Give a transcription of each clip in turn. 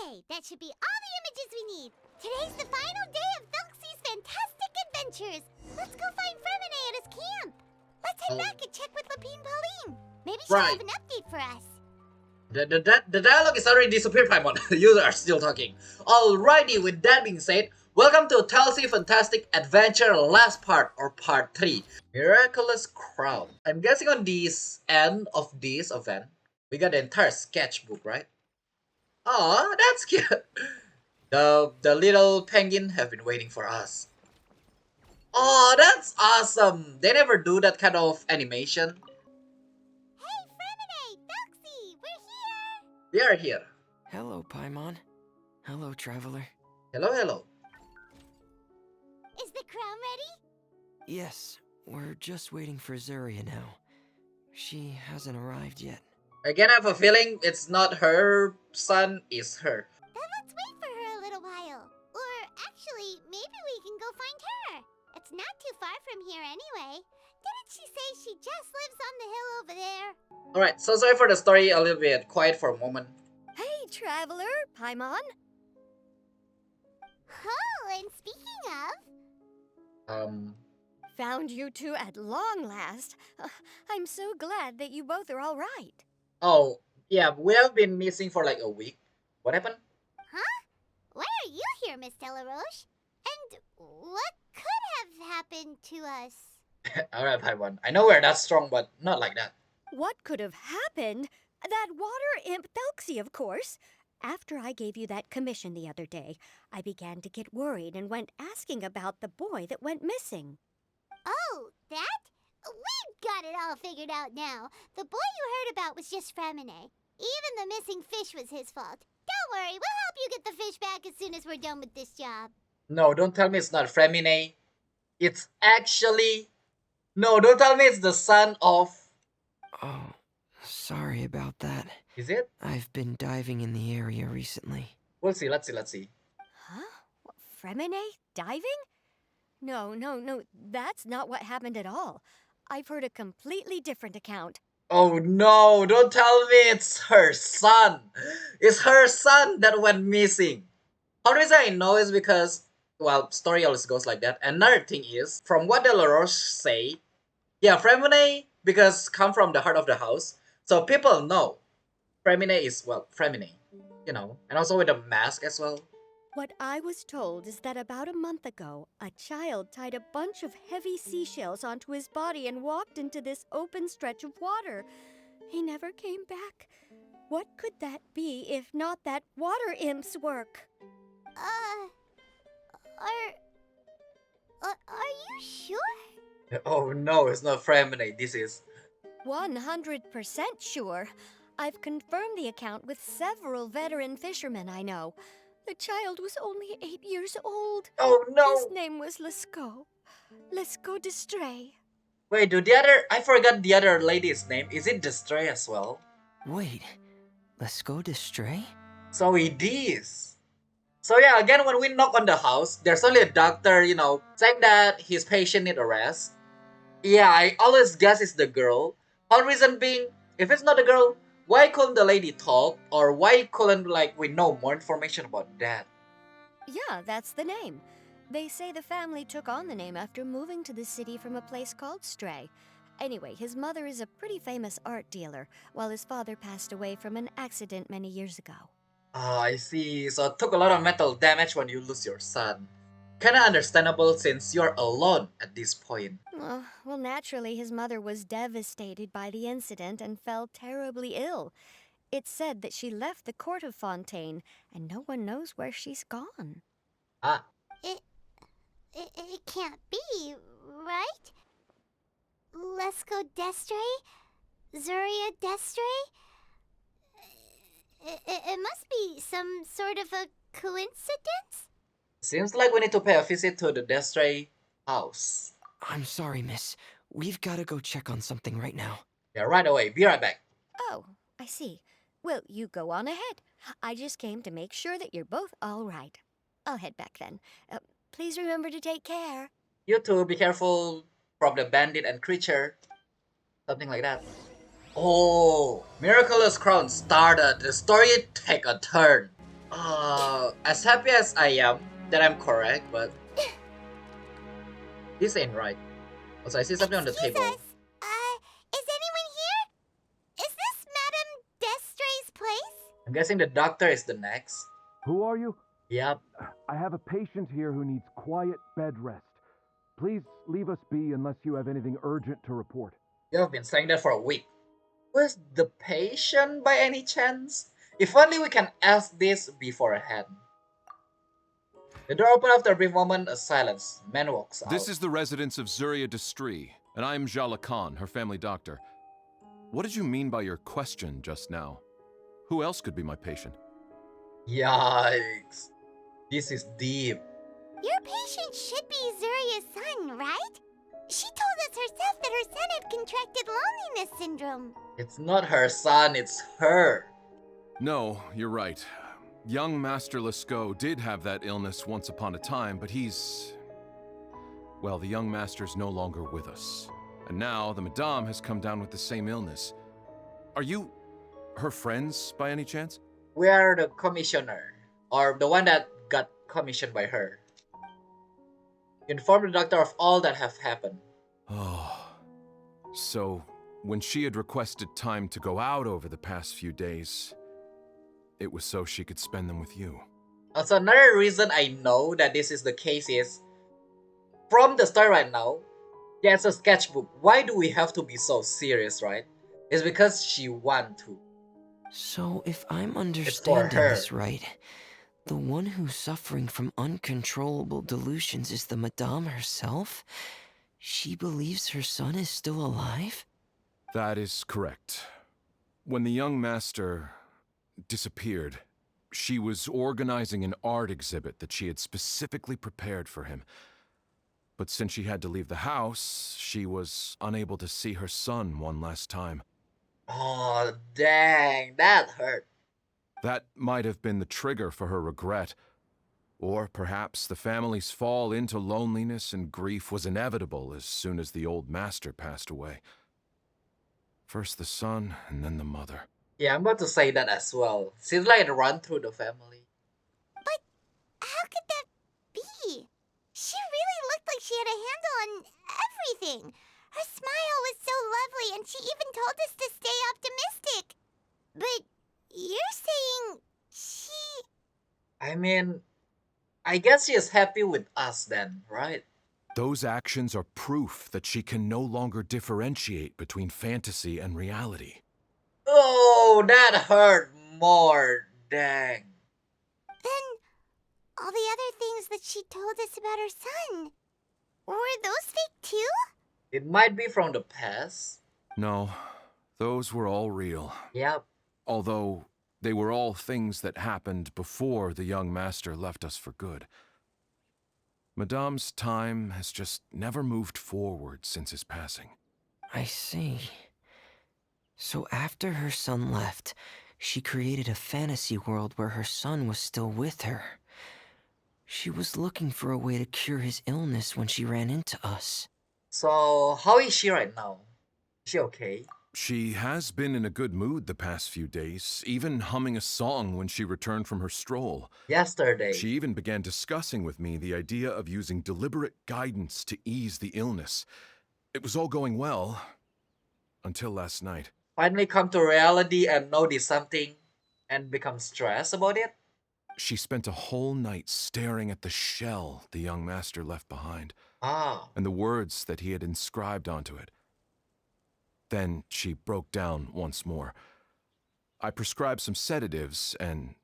Okay, that should be all the images we need. Today's the final day of Thelxie's fantastic adventures. Let's go find Freminet at his camp. Let's head back and check with Lapine Pauline. Maybe she'll have an update for us. The dialogue is already disappeared, Paimon. You are still talking. Alrighty, with that being said, welcome to Thelxie Fantastic Adventure last part, or part 3. Miraculous Crown. I'm guessing on this end of this event, we got the entire sketchbook, right? Aw, that's cute. The little penguin have been waiting for us. Oh, that's awesome. They never do that kind of animation. Hey, Freminet, Thelxie, we're here. We are here. Hello, Paimon. Hello, traveler. Hello, hello. Is the crown ready? Yes, we're just waiting for Zuria now. She hasn't arrived yet. Again, I have a feeling it's not her son, it's her. Then let's wait for her a little while. Or actually, maybe we can go find her. It's not too far from here anyway. Didn't she say she just lives on the hill over there? Alright, so sorry for the story, a little bit quiet for a moment. Hey, traveler, Paimon. Oh, and speaking of... Found you two at long last. I'm so glad that you both are all right. Oh, yeah, we have been missing for like a week. What happened? Huh? Why are you here, Miss Delaroche? And what could have happened to us? Alright, Paimon. I know we're that strong, but not like that. What could have happened? That water imp Thelxie, of course. After I gave you that commission the other day, I began to get worried and went asking about the boy that went missing. Oh, that? We've got it all figured out now. The boy you heard about was just Freminet. Even the missing fish was his fault. Don't worry, we'll help you get the fish back as soon as we're done with this job. No, don't tell me it's not Freminet. It's actually... No, don't tell me it's the son of... Oh, sorry about that. Is it? I've been diving in the area recently. We'll see, let's see. Huh? What, Freminet? Diving? No, that's not what happened at all. I've heard a completely different account. Oh no, don't tell me it's her son. It's her son that went missing. How do I know is because, well, story always goes like that. Another thing is, from what Delaroche say, yeah, Freminet, because come from the heart of the house, so people know Freminet is, well, Freminet, you know, and also with the mask as well. What I was told is that about a month ago, a child tied a bunch of heavy seashells onto his body and walked into this open stretch of water. He never came back. What could that be if not that water imp's work? Are you sure? Oh no, it's not Freminet, this is... 100% sure. I've confirmed the account with several veteran fishermen I know. The child was only 8 years old. Oh no! His name was Lescaut. Lescaut Destray. Wait, I forgot the other lady's name. Is it Destray as well? Wait, let's go to Stray? So it is. So yeah, again, when we knock on the house, there's only a doctor, you know, saying that his patient need a rest. Yeah, I always guess it's the girl. Whole reason being, if it's not the girl, why couldn't the lady talk? Or why couldn't, like, we know more information about that? Yeah, that's the name. They say the family took on the name after moving to the city from a place called Stray. Anyway, his mother is a pretty famous art dealer, while his father passed away from an accident many years ago. Ah, I see. So it took a lot of mental damage when you lose your son. Kinda understandable since you're alone at this point. Well, naturally, his mother was devastated by the incident and fell terribly ill. It's said that she left the court of Fontaine, and no one knows where she's gone. Ah. It can't be, right? Lescaut Destray? Zuria Destray? It must be some sort of a coincidence? Seems like we need to pay a visit to the Destray house. I'm sorry, miss. We've got to go check on something right now. Yeah, right away. Be right back. Oh, I see. Well, you go on ahead. I just came to make sure that you're both all right. I'll head back then. Please remember to take care. You too, be careful from the bandit and creature. Something like that. Oh, Miraculous Crown started. The story take a turn. As happy as I am that I'm correct, but this ain't right. Also, I see something on the Excuse table. us. Is anyone here? Is this Madame Destray's place? I'm guessing the doctor is the next. Who are you? Yep. I have a patient here who needs quiet bed rest. Please leave us be unless you have anything urgent to report. You have been saying that for a week. Was the patient by any chance? If only we can ask this beforehand. The door opened after a brief moment of silence. Man walks out. This is the residence of Zuria Destri, and I'm Jala Khan, her family doctor. What did you mean by your question just now? Who else could be my patient? Yikes. This is deep. Your patient should be Zuria's son, right? She told us herself that her son had contracted loneliness syndrome. It's not her son, it's her. No, you're right. Young Master Lescaut did have that illness once upon a time, but well, the young master's no longer with us. And now the Madame has come down with the same illness. Are you her friends by any chance? We are the commissioner, or the one that got commissioned by her. Inform the doctor of all that have happened. Oh, so when she had requested time to go out over the past few days, it was so she could spend them with you. Also, another reason I know that this is the case is, from the start right now, yeah, it's a sketchbook. Why do we have to be so serious, right? It's because she want to. So, if I'm understanding her. this right, the one who's suffering from uncontrollable delusions is the Madame herself? She believes her son is still alive? That is correct. When the young master disappeared, she was organizing an art exhibit that she had specifically prepared for him. But since she had to leave the house, she was unable to see her son one last time. Oh, dang, that hurt. That might have been the trigger for her regret. Or perhaps the family's fall into loneliness and grief was inevitable as soon as the old master passed away. First the son, and then the mother. Yeah, I'm about to say that as well. Seems like it run through the family. But how could that be? She really looked like she had a handle on everything. Her smile was so lovely, and she even told us to stay optimistic. But you're saying she... I mean, I guess she is happy with us then, right? Those actions are proof that she can no longer differentiate between fantasy and reality. Oh, that hurt more. Dang. Then all the other things that she told us about her son, were those fake too? It might be from the past. No, those were all real. Yep. Although they were all things that happened before the young master left us for good. Madame's time has just never moved forward since his passing. I see. So after her son left, she created a fantasy world where her son was still with her. She was looking for a way to cure his illness when she ran into us. So, how is she right now? Is she okay? She has been in a good mood the past few days, even humming a song when she returned from her stroll. Yesterday. She even began discussing with me the idea of using deliberate guidance to ease the illness. It was all going well, until last night. Finally come to reality and notice something and become stressed about it? She spent a whole night staring at the shell the young master left behind, Ah. and the words that he had inscribed onto it. Then she broke down once more. I prescribed some sedatives, and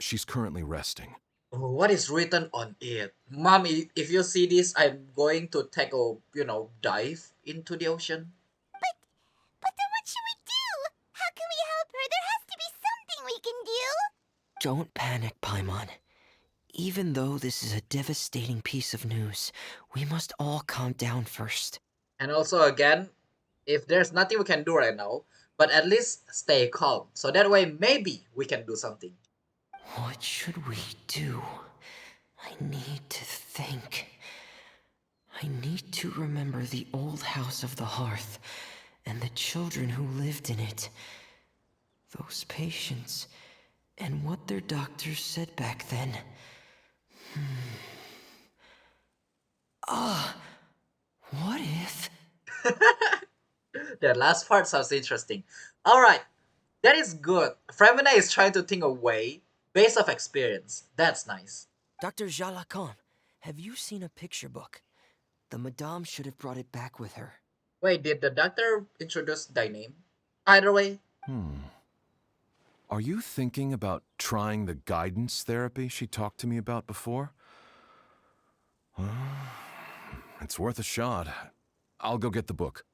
she's currently resting. What is written on it? Mom, if you see this, I'm going to take a, dive into the ocean. But then what should we do? How can we help her? There has to be something we can do. Don't panic, Paimon. Even though this is a devastating piece of news, we must all calm down first. And also, again, if there's nothing we can do right now, but at least stay calm. So that way, maybe we can do something. What should we do? I need to think. I need to remember the old house of the hearth and the children who lived in it. Those patients, And what their doctors said back then. What if... That last part sounds interesting. Alright, that is good. Freminet is trying to think a way based off experience. That's nice. Dr. Jalakon, have you seen a picture book? The Madame should have brought it back with her. Wait, did the doctor introduce thy name? Either way. Are you thinking about trying the guidance therapy she talked to me about before? It's worth a shot. I'll go get the book.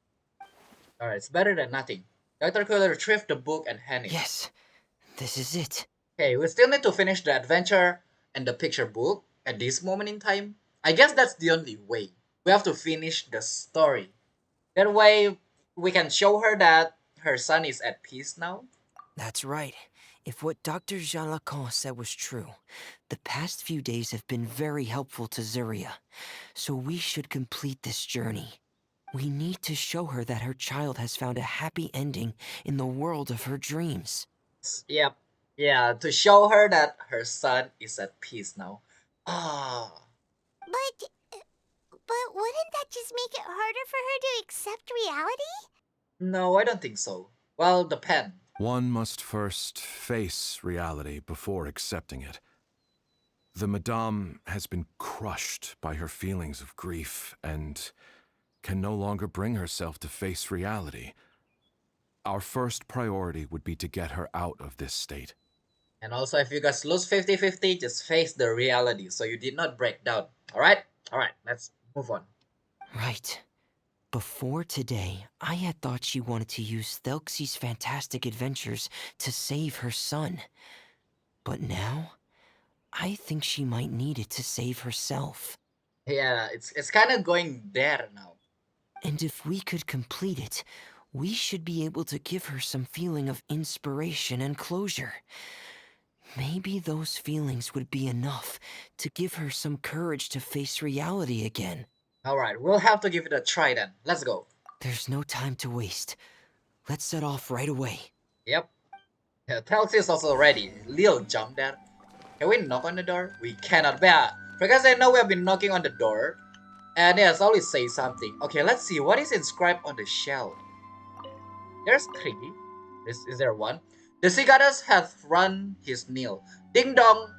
Alright, it's better than nothing. Dr. Coyle retrieved the book and handed it. Yes, this is it. Okay, we still need to finish the adventure and the picture book at this moment in time. I guess that's the only way. We have to finish the story. That way, we can show her that her son is at peace now. That's right. If what Dr. Jalakon said was true, the past few days have been very helpful to Zuria. So we should complete this journey. We need to show her that her child has found a happy ending in the world of her dreams. Yep. Yeah, to show her that her son is at peace now. Ah. But wouldn't that just make it harder for her to accept reality? No, I don't think so. Well, depend. One must first face reality before accepting it. The Madame has been crushed by her feelings of grief and can no longer bring herself to face reality. Our first priority would be to get her out of this state. And also, if you guys lose 50-50, just face the reality so you did not break down. Alright? Alright, let's move on. Right. Before today, I had thought she wanted to use Thelxie's fantastic adventures to save her son. But now, I think she might need it to save herself. Yeah, it's kind of going there now. And if we could complete it, we should be able to give her some feeling of inspiration and closure. Maybe those feelings would be enough to give her some courage to face reality again. Alright, we'll have to give it a try then. Let's go. There's no time to waste. Let's set off right away. Yep. Yeah, Thelxie is also ready. Lil jumped there. Can we knock on the door? We cannot. Yeah, because I know we have been knocking on the door. And yes, always say something. Okay, let's see. What is inscribed on the shell? There's 3. Is there 1? The sea goddess hath run his nail. Ding dong.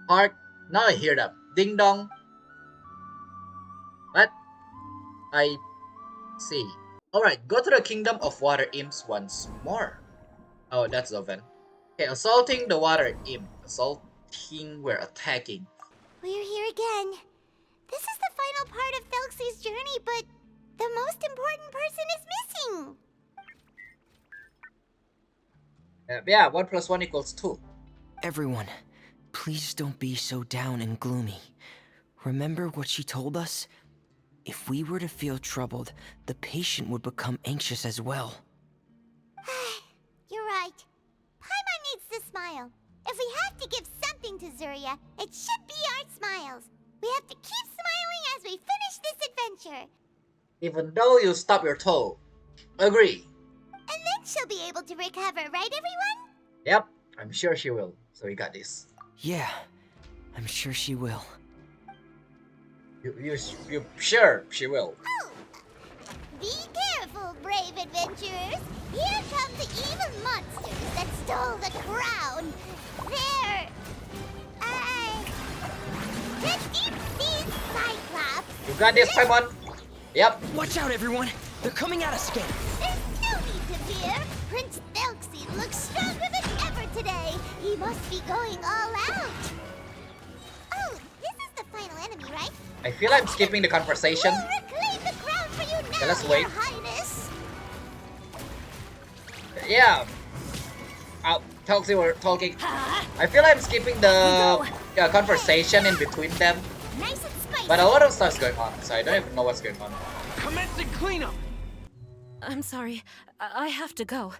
Hark. Now I hear them. Ding dong. What? I see. Alright, go to the kingdom of water imps once more. Oh, that's Oven. Okay, assaulting the water imp. Assaulting, we're attacking. We're here again. This is the final part of Thelxie's journey, but the most important person is missing. Yeah, 1 + 1 = 2. Everyone, please don't be so down and gloomy. Remember what she told us? If we were to feel troubled, the patient would become anxious as well. You're right. Paimon needs to smile. If we have to give something to Zuria, it should be our smiles. We have to keep smiling as we finish this adventure. Even though you stub your toe. Agree. And then she'll be able to recover, right everyone? Yep, I'm sure she will. So we got this. Yeah, I'm sure she will. You sure she will? Oh! Be careful, brave adventurers. Here come the evil monsters that stole the crown. They're... the deep-sea Cyclops. You got this, Paimon? Yep. Watch out, everyone! They're coming at us again! There's no need to fear. Prince Thelxie looks stronger than ever today. He must be going all out. Oh, this is the final enemy, right? I feel I'm skipping the conversation. We'll reclaim the crown for you now, Okay, let's wait. Your Highness. Yeah. Thelxie were talking. I feel I'm skipping the conversation in between them. Nice and spicy. But a lot of stuff's going on, so I don't even know what's going on. Commencing cleanup! I'm sorry. I have to go.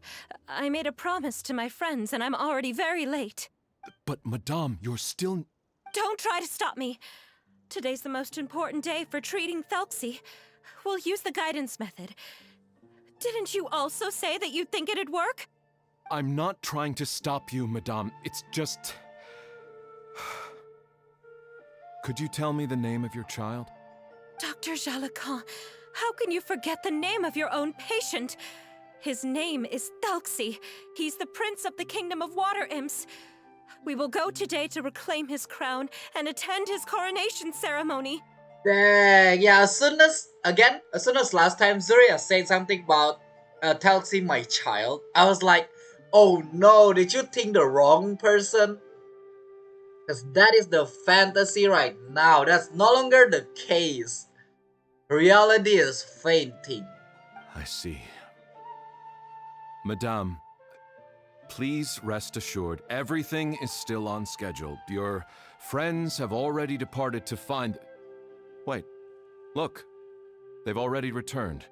I made a promise to my friends, and I'm already very late. But, Madame, you're still... Don't try to stop me. Today's the most important day for treating Thelxie. We'll use the guidance method. Didn't you also say that you'd think it'd work? I'm not trying to stop you, Madame. It's just... Could you tell me the name of your child? Dr. Jalacan, how can you forget the name of your own patient? His name is Thelxie. He's the prince of the kingdom of water imps. We will go today to reclaim his crown and attend his coronation ceremony. Dang, yeah, as soon as last time Zuria said something about Thelxie, my child, I was like, oh no, did you think the wrong person? Because that is the fantasy right now. That's no longer the case. Reality is fainting. I see. Madame, please rest assured, everything is still on schedule. Your friends have already departed to find... Wait, look. They've already returned.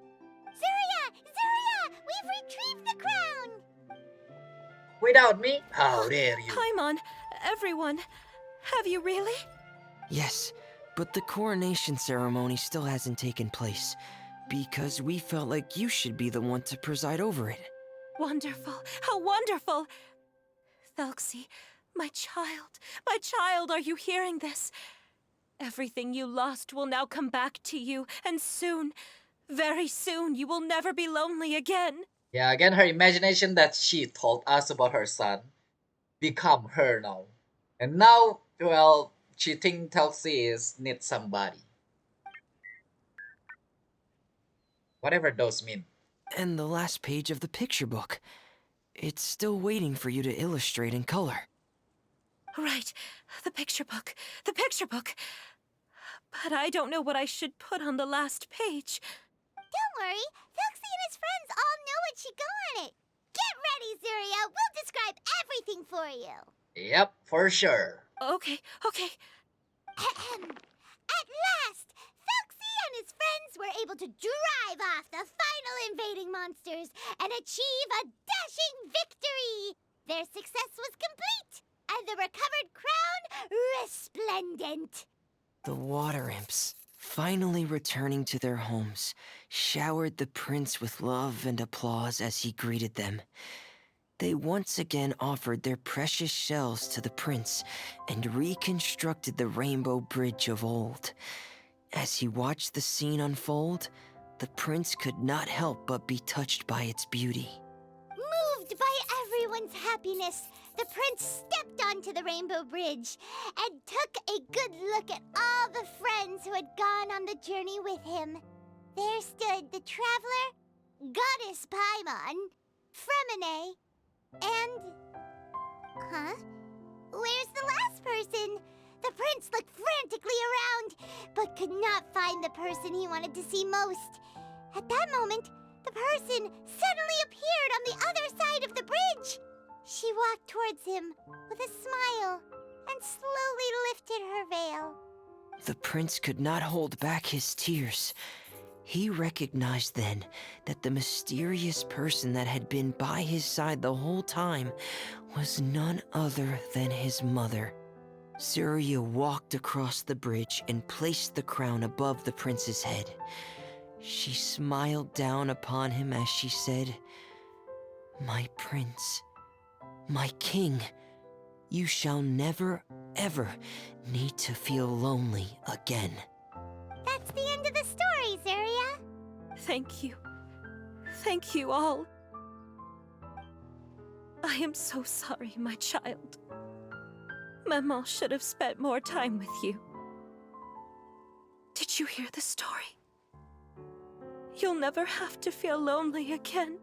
Zuria! Zuria! We've retrieved the crown! Without me? How dare you? Paimon, everyone, have you really? Yes, but the coronation ceremony still hasn't taken place, because we felt like you should be the one to preside over it. Wonderful, how wonderful! Thelxie, my child, are you hearing this? Everything you lost will now come back to you, and soon, very soon, you will never be lonely again. Yeah, again, her imagination that she told us about her son become her now. And now, well, she thinks Thelxie needs somebody. Whatever those mean. And the last page of the picture book. It's still waiting for you to illustrate in color. Right, the picture book. But I don't know what I should put on the last page. Don't worry, Thelxie and his friends all know what should go on it. Get ready, Zuria. We'll describe everything for you. Yep, for sure. Okay. At last, Thelxie and his friends were able to drive off the final invading monsters and achieve a dashing victory. Their success was complete, and the recovered crown resplendent. The water imps, finally returning to their homes, showered the prince with love and applause as he greeted them. They once again offered their precious shells to the prince and reconstructed the rainbow bridge of old. As he watched the scene unfold, the prince could not help but be touched by its beauty. Moved by everyone's happiness, the prince stepped onto the rainbow bridge and took a good look at all the friends who had gone on the journey with him. There stood the traveler, Goddess Paimon, Freminet, and... Where's the last person? The prince looked frantically around, but could not find the person he wanted to see most. At that moment, the person suddenly appeared on the other side of the bridge. She walked towards him with a smile and slowly lifted her veil. The prince could not hold back his tears. He recognized then that the mysterious person that had been by his side the whole time was none other than his mother. Zuria walked across the bridge and placed the crown above the prince's head. She smiled down upon him as she said, "My prince, my king, you shall never, ever need to feel lonely again." That's the end of the story, Zuria. Thank you. Thank you all. I am so sorry, my child. Maman should have spent more time with you. Did you hear the story? You'll never have to feel lonely again.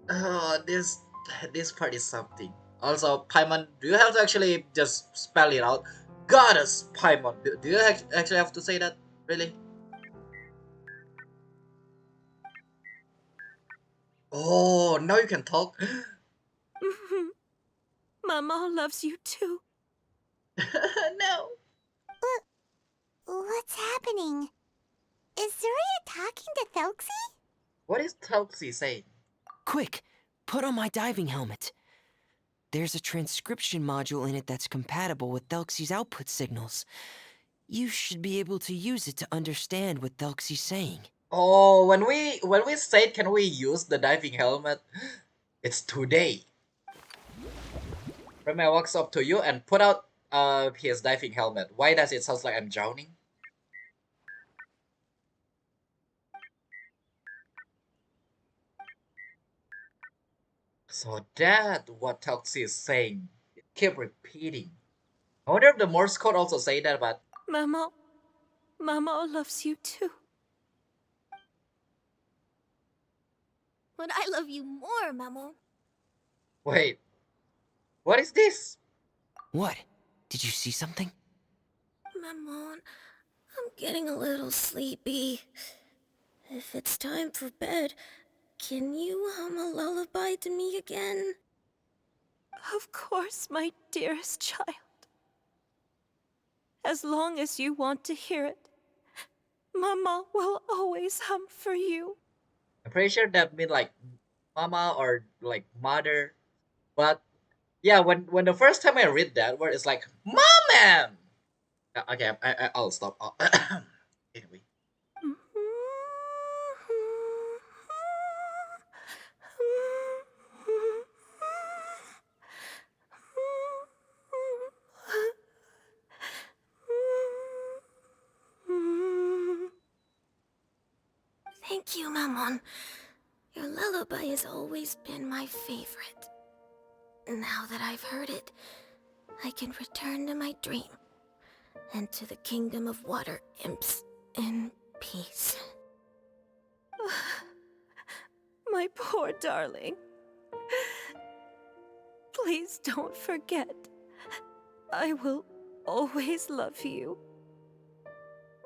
Oh, this part is something. Also, Paimon, do you have to actually just spell it out? Goddess Paimon. Do you actually have to say that? Really? Oh, now you can talk. Maman loves you too. No. What's happening? Is Zuria talking to Thelxie? What is Thelxie saying? Quick, put on my diving helmet. There's a transcription module in it that's compatible with Thelxie's output signals. You should be able to use it to understand what Thelxie's saying. Oh, when we said can we use the diving helmet, it's today. Freminet walks up to you and put out his diving helmet. Why does it sound like I'm drowning? So that what Thelxie is saying. It kept repeating. I wonder if the Morse code also say that, but Mama loves you too. But I love you more, Mamo. wait, what is this? What? Did you see something? Maman, I'm getting a little sleepy. If it's time for bed, can you hum a lullaby to me again? Of course, my dearest child. As long as you want to hear it, Mama will always hum for you. I'm pretty sure that mean like mama or like mother. But yeah, when the first time I read that word, it's like mom. Okay, I'll stop. Anyway, Thank you, Maman. Your lullaby has always been my favorite. Now that I've heard it, I can return to my dream and to the kingdom of water imps in peace. My poor darling. Please don't forget. I will always love you.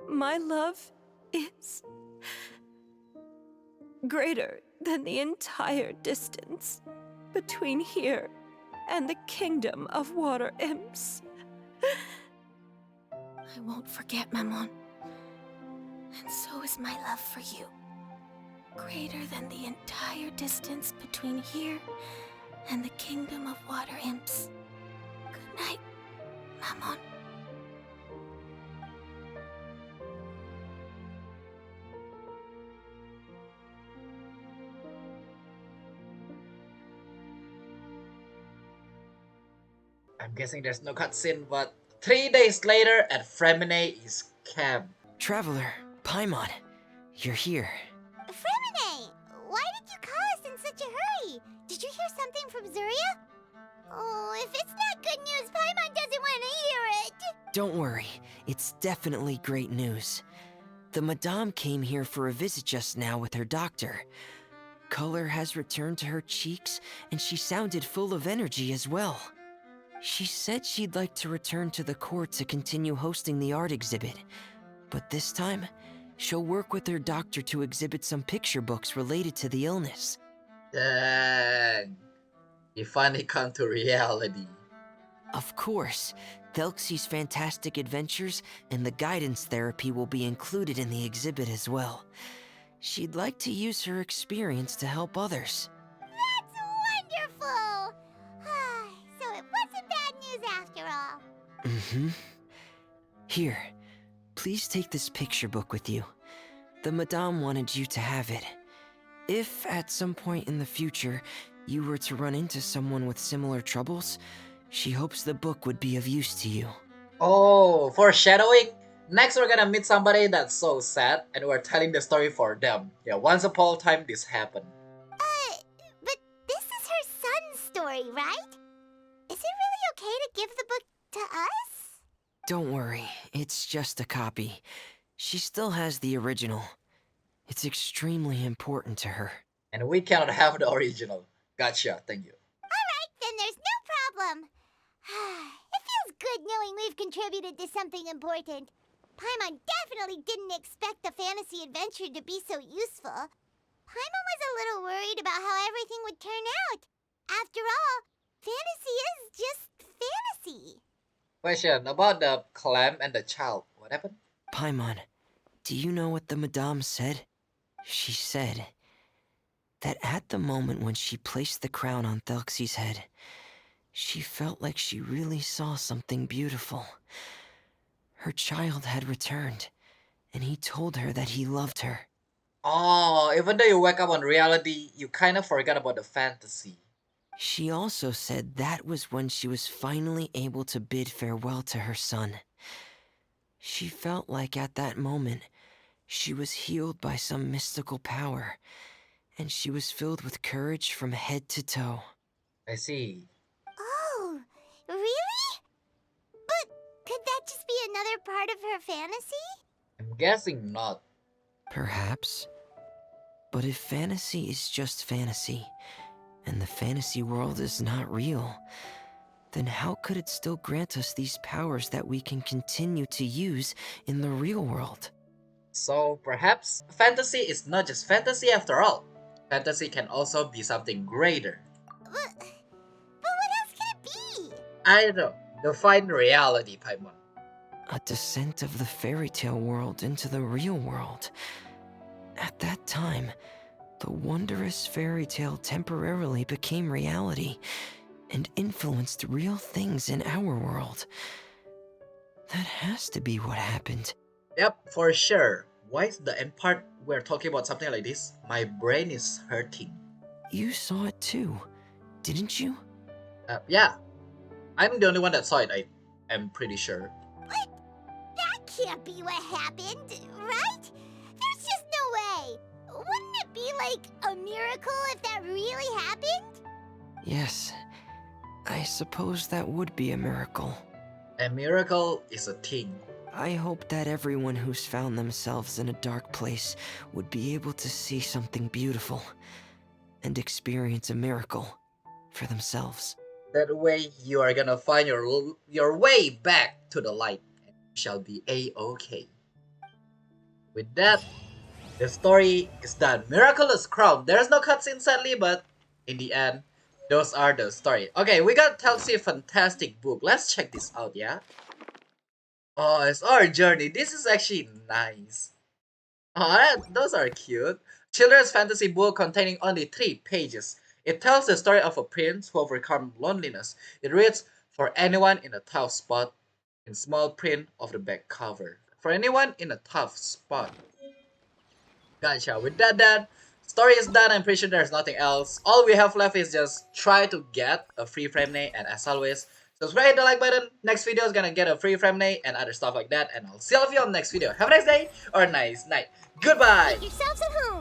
My love is greater than the entire distance between here and the kingdom of water imps. I won't forget, Maman. And so is my love for you. Greater than the entire distance between here and the kingdom of water imps. Good night, Maman. I'm guessing there's no cutscene, but 3 days later at Freminet camp. Traveler, Paimon, you're here. Freminet, why did you call us in such a hurry? Did you hear something from Zuria? Oh, if it's not good news, Paimon doesn't want to hear it. Don't worry, it's definitely great news. The Madame came here for a visit just now with her doctor. Color has returned to her cheeks, and she sounded full of energy as well. She said she'd like to return to the court to continue hosting the art exhibit. But this time, she'll work with her doctor to exhibit some picture books related to the illness. Dang. We finally come to reality. Of course, Thelxie's fantastic adventures and the guidance therapy will be included in the exhibit as well. She'd like to use her experience to help others. That's wonderful! So it wasn't bad news after all. Mm-hmm. Here, please take this picture book with you. The Madame wanted you to have it. If at some point in the future you were to run into someone with similar troubles, she hopes the book would be of use to you. Oh, foreshadowing? Next, we're gonna meet somebody that's so sad, and we're telling the story for them. Yeah, once upon a time, this happened. But this is her son's story, right? Is it really okay to give the book to us? Don't worry, it's just a copy. She still has the original. It's extremely important to her. And we cannot have the original. Gotcha, thank you. Alright, then there's no problem. It feels good knowing we've contributed to something important. Paimon definitely didn't expect the fantasy adventure to be so useful. Paimon was a little worried about how everything would turn out. After all, fantasy is just fantasy. Question about the clam and the child. What happened? Paimon, do you know what the Madame said? She said that at the moment when she placed the crown on Thelxie's head, she felt like she really saw something beautiful. Her child had returned, and he told her that he loved her. Oh, even though you wake up on reality, you kind of forgot about the fantasy. She also said that was when she was finally able to bid farewell to her son. She felt like at that moment, she was healed by some mystical power, and she was filled with courage from head to toe. I see. Oh, really? But could that just be another part of her fantasy? I'm guessing not. Perhaps. But if fantasy is just fantasy, and the fantasy world is not real, then how could it still grant us these powers that we can continue to use in the real world? So perhaps fantasy is not just fantasy after all. Fantasy can also be something greater. But what else could it be? I don't know. Define reality, Paimon. A descent of the fairy tale world into the real world. At that time, the wondrous fairy tale temporarily became reality and influenced real things in our world. That has to be what happened. Yep, for sure. Why is the end part we're talking about something like this? My brain is hurting. You saw it too, didn't you? Yeah, I'm the only one that saw it, I am pretty sure. But that can't be what happened, right? There's just no way. Wouldn't it be like a miracle if that really happened? Yes, I suppose that would be a miracle. A miracle is a thing. I hope that everyone who's found themselves in a dark place would be able to see something beautiful and experience a miracle for themselves. That way you are gonna find your way back to the light and you shall be A-okay. With that, the story is done. Miraculous Crown. There's no cutscene sadly, but in the end, those are the story. Okay, we got Thelxie fantastic book. Let's check this out, yeah? Oh, it's our journey. This is actually nice. Oh, those are cute. Children's fantasy book containing only 3 pages. It tells the story of a prince who overcome loneliness. It reads, for anyone in a tough spot, in small print of the back cover. For anyone in a tough spot. Gotcha. With that, story is done. I'm pretty sure there's nothing else. All we have left is just try to get a free Freminet, and as always, subscribe, hit the like button. Next video is gonna get a free Freminet and other stuff like that. And I'll see all of you on the next video. Have a nice day or a nice night. Goodbye! Make yourselves at home.